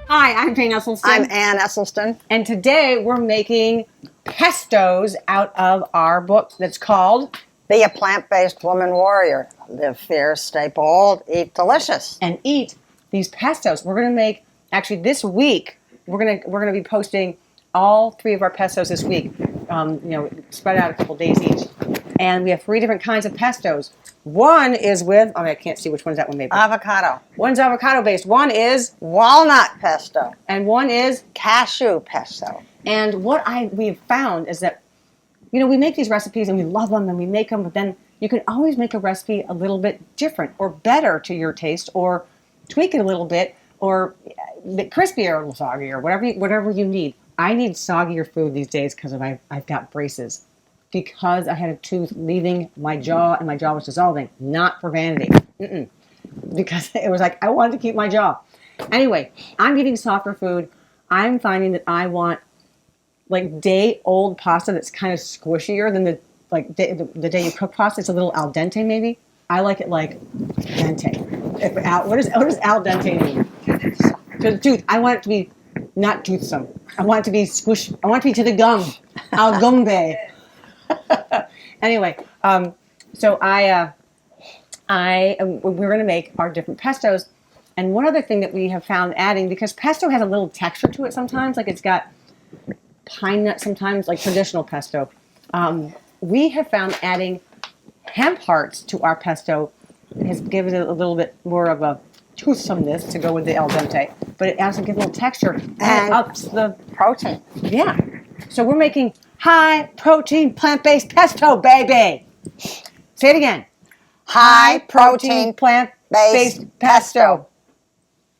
Hi, I'm Jane Esselstyn. I'm Ann Esselstyn. And today we're making pestos out of our book that's called Be a Plant-Based Woman Warrior. Live fierce, stay bold, eat delicious. And eat these pestos. We're going to make, actually this week, we're going to be posting all 3 of our pestos this week. Spread out a couple days each. And we have 3 different kinds of pestos. One is with, I can't see which one is that one made. Avocado. One's avocado based. One is walnut pesto. And one is cashew pesto. And what we've found is that, we make these recipes and we love them and we make them, but then you can always make a recipe a little bit different or better to your taste, or tweak it a little bit, or a bit crispier, a little soggier, whatever you need. I need soggier food these days because I've got braces. Because I had a tooth leaving my jaw and my jaw was dissolving. Not for vanity. Because it was like, I wanted to keep my jaw. Anyway, I'm eating softer food. I'm finding that I want like day-old pasta that's kind of squishier than the day you cook pasta. It's a little al dente maybe. I like it like dente. What does al dente mean? To the tooth. I want it to be not toothsome. I want it to be squish. I want it to be to the gum. Al gumbe. Anyway, so we're going to make our different pestos. And one other thing that we have found adding, because pesto has a little texture to it sometimes, like it's got pine nuts sometimes, like traditional pesto. We have found adding hemp hearts to our pesto has given it a little bit more of a toothsomeness to go with the al dente, but it also gives a little texture and ups the protein. Yeah. So we're making high protein plant-based pesto, baby. Say it again. High protein plant-based pesto.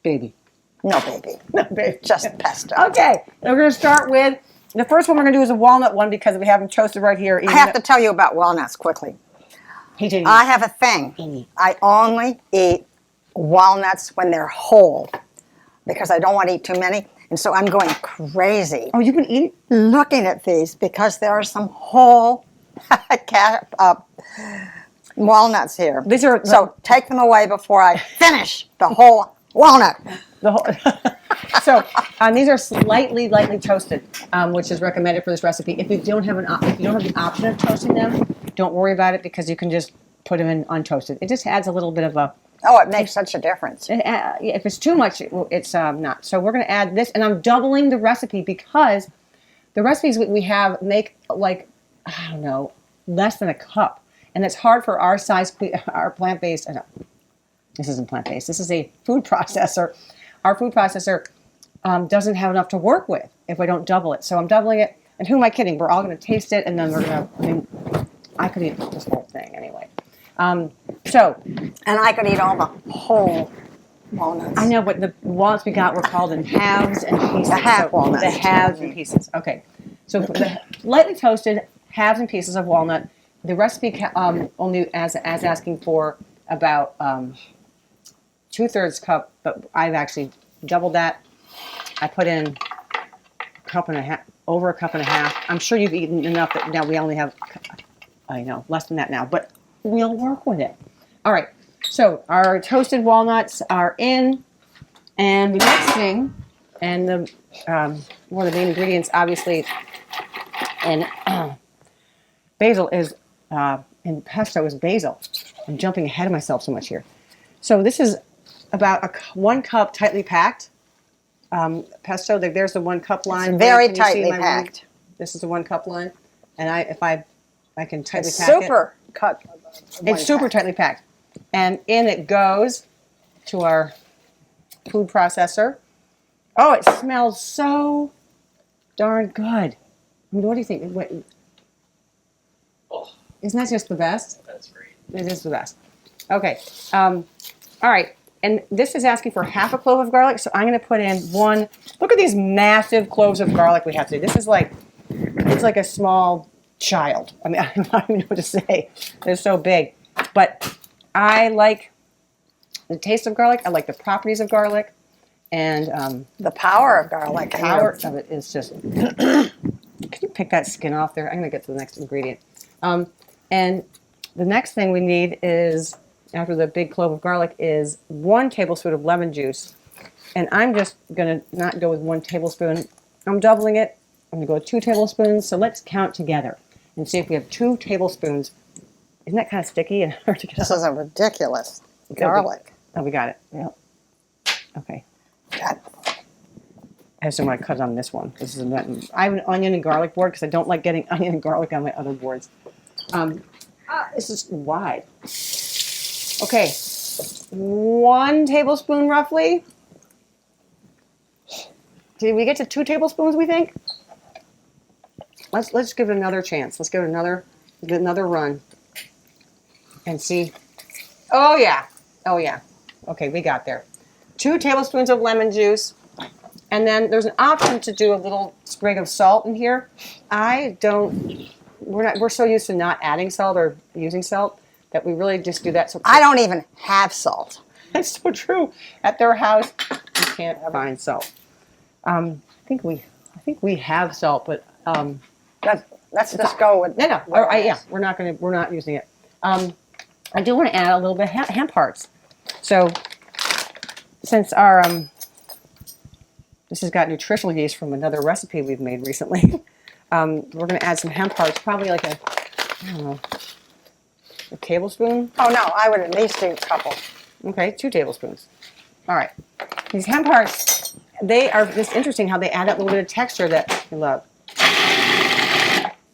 Baby. No, baby. No, baby. Just pesto. Okay. We're going to start with, the first one we're going to do is a walnut one because we have them toasted right here. I have to tell you about walnuts quickly. I have a thing. I only eat walnuts when they're whole because I don't want to eat too many. And so I'm going crazy. Oh, you can eat? Looking at these because there are some whole walnuts here. These are so take them away before I finish the whole walnut. So these are lightly toasted, which is recommended for this recipe. If you don't have the option of toasting them, don't worry about it because you can just put them in untoasted. It just adds a little bit of a. Oh, it makes such a difference. If it's too much, it's not. So we're going to add this, and I'm doubling the recipe because the recipes we have make less than a cup, and it's hard for our size, our plant-based. This isn't plant-based. This is a food processor. Our food processor doesn't have enough to work with if I don't double it. So I'm doubling it. And who am I kidding? We're all going to taste it, and then we're going to. I could eat this whole thing anyway. And I could eat all the whole walnuts. I know, but the walnuts we got were called in halves and pieces. The half walnuts. The halves and pieces. Okay. So the lightly toasted halves and pieces of walnut. The recipe only as asking for about 2/3 cup, but I've actually doubled that. I put in a cup and a half, over a cup and a half. I'm sure you've eaten enough that now we only have, less than that now, but we'll work with it. All right, so our toasted walnuts are in, and the next thing, and one of the main ingredients, obviously, in basil is, in pesto is basil. I'm jumping ahead of myself so much here. So this is about 1 cup tightly packed pesto. There's the 1 cup line. It's very tightly packed. This is the 1 cup line, and I can tightly pack super it. Cut. It's super tightly packed. And in it goes to our food processor. Oh, it smells so darn good. I mean, what do you think? Isn't that just the best? That's great. It is the best. Okay. All right. And this is asking for half a clove of garlic, so I'm going to put in 1. Look at these massive cloves of garlic we have today. This is it's like a small child. I mean, I don't even know what to say. They're so big. But I like the taste of garlic. I like the properties of garlic. And the power of garlic. The power of it is just... Can you pick that skin off there? I'm going to get to the next ingredient. And the next thing we need is, after the big clove of garlic, is 1 tablespoon of lemon juice. And I'm just going to not go with 1 tablespoon. I'm doubling it. I'm going to go with 2 tablespoons. So let's count together and see if we have 2 tablespoons. Isn't that kind of sticky and hard to get This out? is a ridiculous garlic. Oh, we got it. Yeah. Okay. Got it. I just don't want to cut on this one. This is I have an onion and garlic board because I don't like getting onion and garlic on my other boards. This is wide. Okay. 1 tablespoon roughly. Did we get to 2 tablespoons, we think? Let's give it another chance. Let's give it another run and see. Oh yeah. Oh yeah. Okay, we got there. 2 tablespoons of lemon juice. And then there's an option to do a little sprig of salt in here. We're so used to not adding salt or using salt that we really just do that. So I don't even have salt. That's so true. At their house, you can't find salt. I think we have salt, but Let's just go with no. Yeah, we're not using it. I do want to add a little bit of hemp hearts. So since our this has got nutritional yeast from another recipe we've made recently, we're going to add some hemp hearts, probably like I don't know, a tablespoon. Oh no, I would at least do a couple. Okay, 2 tablespoons. All right. These hemp hearts, they are just interesting how they add that little bit of texture that I love.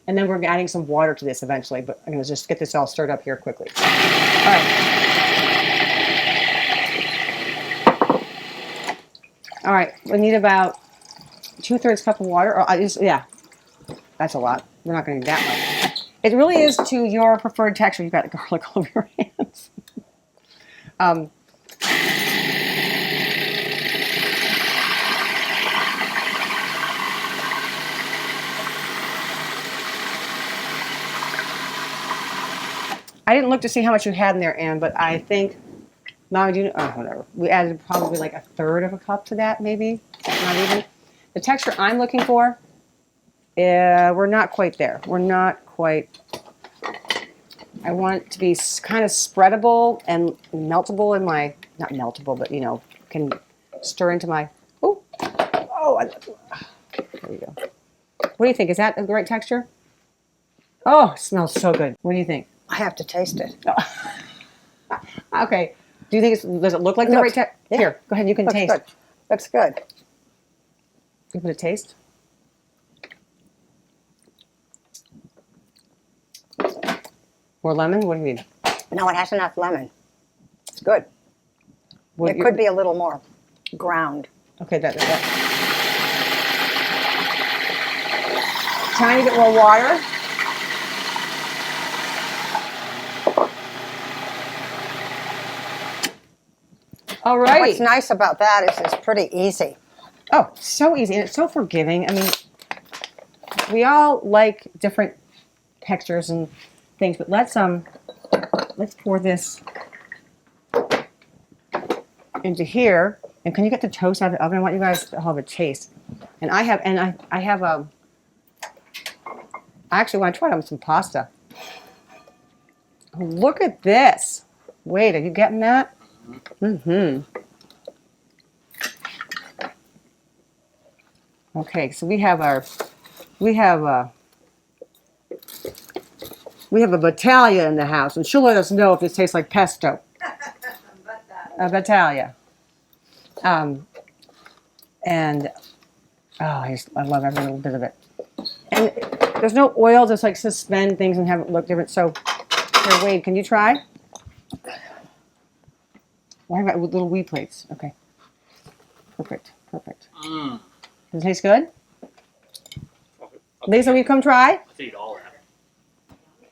And then we're adding some water to this eventually, but I'm going to just get this all stirred up here quickly. All right. All right, we need about 2/3 cup of water. Yeah, that's a lot. We're not going to need that much. It really is to your preferred texture. You've got garlic all over your hands. I didn't look to see how much you had in there, Anne, but I think, whatever. We added probably like 1/3 of a cup to that, maybe. Not even. The texture I'm looking for, we're not quite there. We're not quite. I want it to be kind of spreadable and meltable in my, not meltable, but can stir into my, there you go. What do you think? Is that the right texture? Oh, it smells so good. What do you think? I have to taste it. Okay. Do you think does it look like the right texture? Yeah. Here, go ahead. You can taste. Good. Looks good. Give it a taste. More lemon? What do you need? No, it has enough lemon. It's good. It could be a little more ground. Okay, that. Trying to get more water. All right. What's nice about that is it's pretty easy. Oh, so easy, and it's so forgiving. I mean, we all like different textures and things, but let's pour this into here. And can you get the toast out of the oven? I want you guys to have a taste. And I actually want to try it with some pasta. Look at this. Wait, are you getting that? Mm-hmm. Okay, so we have a Battaglia in the house, and she'll let us know if this tastes like pesto. Battaglia. I love every little bit of it. And there's no oil to like suspend things and have it look different. So, here, Wade, can you try? Why about with little wee plates? Okay. Perfect. Mm. Does it taste good? Okay. Lisa, will you come try? I could eat all that.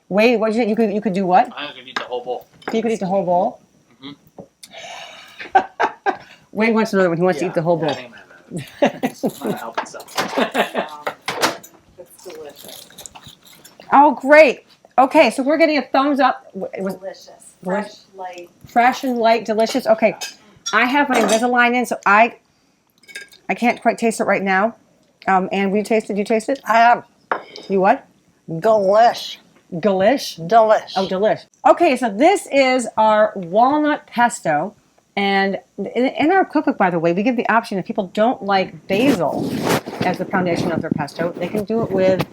Wade, what did you think? You could do what? I could eat the whole bowl. You could eat the whole bowl? Mm-hmm. Wade wants another one. He wants to eat the whole bowl. Yeah, it's not help itself. It's delicious. Oh, great. Okay, so we're getting a thumbs up. It was Delicious. Fresh, light. fresh and light, delicious. Okay, I have my Invisalign in, so I can't quite taste it right now. And will you taste it? You taste it? I have You what? delish. Delish? Delish. Oh, delish. Okay, so this is our walnut pesto. And in our cookbook, by the way, we give the option if people don't like basil as the foundation of their pesto, they can do it with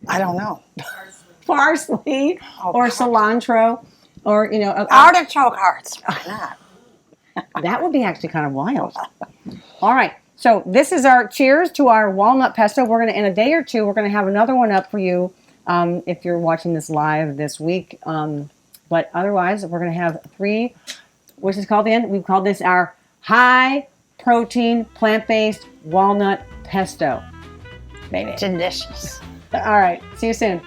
I don't know. parsley or cilantro or, Artichoke hearts. Why not? that would be actually kind of wild. All right. So this is our cheers to our walnut pesto. We're going to, in a day or two, we're going to have another one up for you if you're watching this live this week. But otherwise, we're going to have 3, which is called we've called this our high protein plant-based walnut pesto. Baby. Delicious. All right. See you soon.